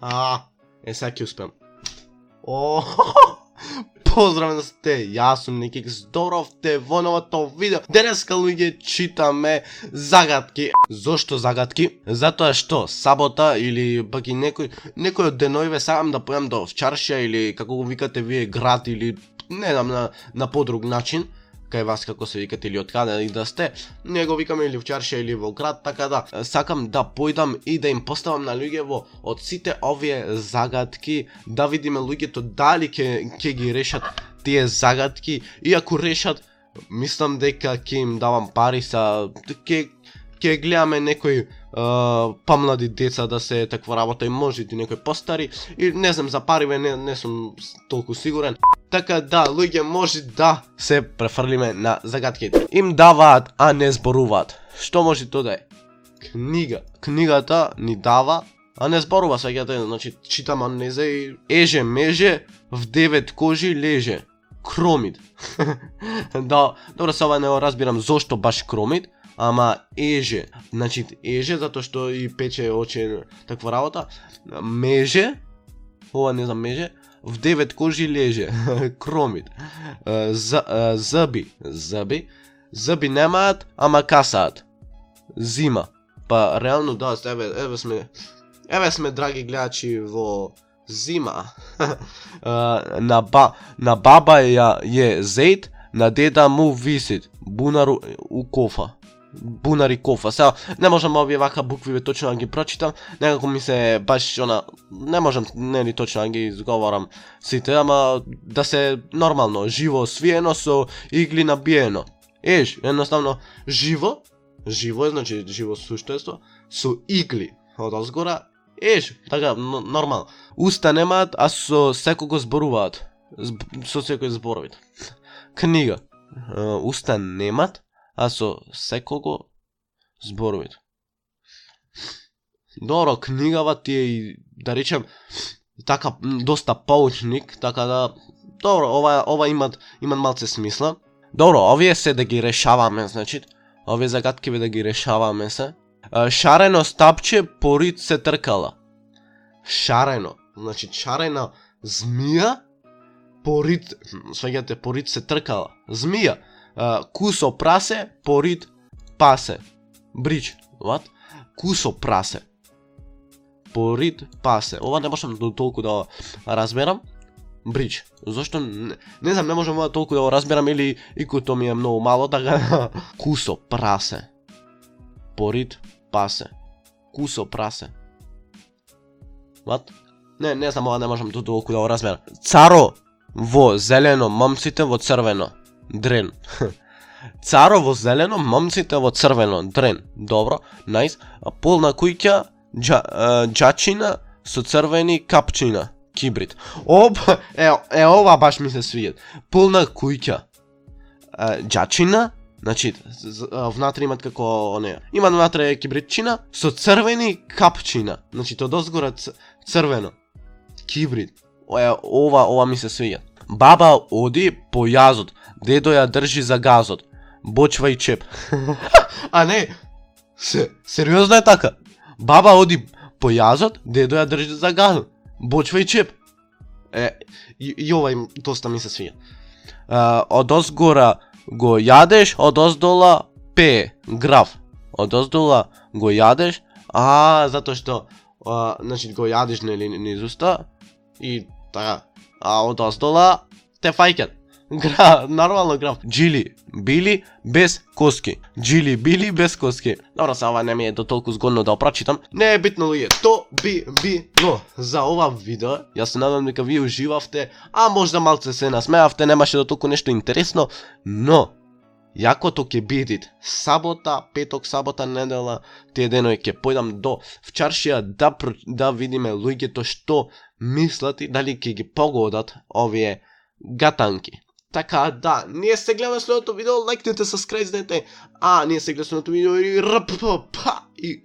Сега ќе успеам. Поздравен сте, јас сум Никик, здоровте во новото видео. Денеска луѓе читаме загадки. Зошто загадки? Затоа што сабота или пак и некој од деноиве сакам да појам до овчаршија или како го викате вие град или не знам на подруг начин. Кај вас како се викате или од каде и да сте, ние го викаме или овчаршија или во град, така да сакам да појдам и да им поставам на луѓево од сите овие загадки, да видиме луѓето дали ќе ги решат тие загадки, и ако решат, мислам дека ќе им давам пари, ќе гледаме некои помлади деца да се таква работа и може и некои постари, и не знам, за париве не сум толку сигурен. Така да, луѓе, може да се префрлиме на загадките. Им даваат, а не зборуваат. Што може тоа да е? Книга. Книгата ни дава, а не зборува, сваќате, значи читам анезе и еже меже, в 9 кожи леже. Кромид. Да, добро, се ова не разбирам зошто баш кромид, ама еже. Значи еже затоа што и пече очи таква работа. Меже, ова не знам меже, в 9 кожи леже. Кромид. Зъби немаат, ама касаат. Зима. Па реално да, еве сме драги гледачи во зима. На баба е зейт, на деда му висит. Бунар у кофа. Бунар и кофа. Сега не можам овие вака букви точно да ги прочитам. Некако ми се баш не можам нели точно да ги изговорам сите, ама да се нормално, живо свиено со игли набиено. Еш, едноставно живо е значи живо суштество со игли од озгора. Еш, така нормално. Уста немаат, а со секого зборуваат. Со секој зборовите. Книга. Уста немаат, а со секого зборовите. Добро, книгава ти е, да речем, така доста поучник, така да добро, ова имат малце смисла. Добро, овие се да ги решаваме, значи, овие загадки да ги решаваме се. Шарено стапче порид се тркала. Шарено, значи шарена змија порид, сваѓате, порид се тркала. Змија. Кусо прасе, порид пасе. Брич, what? Кусо прасе. Порид пасе. Ова не можам толку да разберам. Брич. Зошто не знам, не можам ова толку да го разберам или икото ми е многу мало, така кусо прасе. Порид пасе. Кусо прасе. What? Не знам, ова не можам толку да го разберам. Царо во зелено, момците во црвено. Дрен. Царо во зелено, момците во црвено. Дрен. Добро, најс. Полна куќа, џачина со црвени капчина. Кибрид. Ова баш ми се свиѓа. Полна куќа. Џачина, значи внатре имат како онеја. Има внатре кибридчина со црвени капчина. Значи тоа дозгора црвено. Кибрид. Ова ми се свиѓа. Баба оди по јазот, дедо ја држи за газот. Бочва и чеп. А не, сериозно е така. Баба оди по јазот, дедо ја држи за газот. Бочва и чеп. И ова им доста ми се свија. Од озгора го јадеш, од оздола пее. Граф. Од оздола го јадеш, затоа што значи го јадеш низ уста и така. А од оздола те фаќат. Нормално граф. Джили били без коски. Джили били без коски. Добро, са ова не ми е до толку згодно да прочитам. Не е битно, луѓе. То би било за ова видео. Јас се надам дека вие уживавте, а можда малце се насмеавте, немаше до толку нешто интересно, но јакото ќе бидит сабота, петок, сабота, недела, тие денови ќе појдам до овчаршија да видиме луѓето што мислат и дали ќе ги погодат овие гатанки. Така да, ние се гледаме следното видео, лайкнете, сабскрајбнете, ние се гледаме следното видео и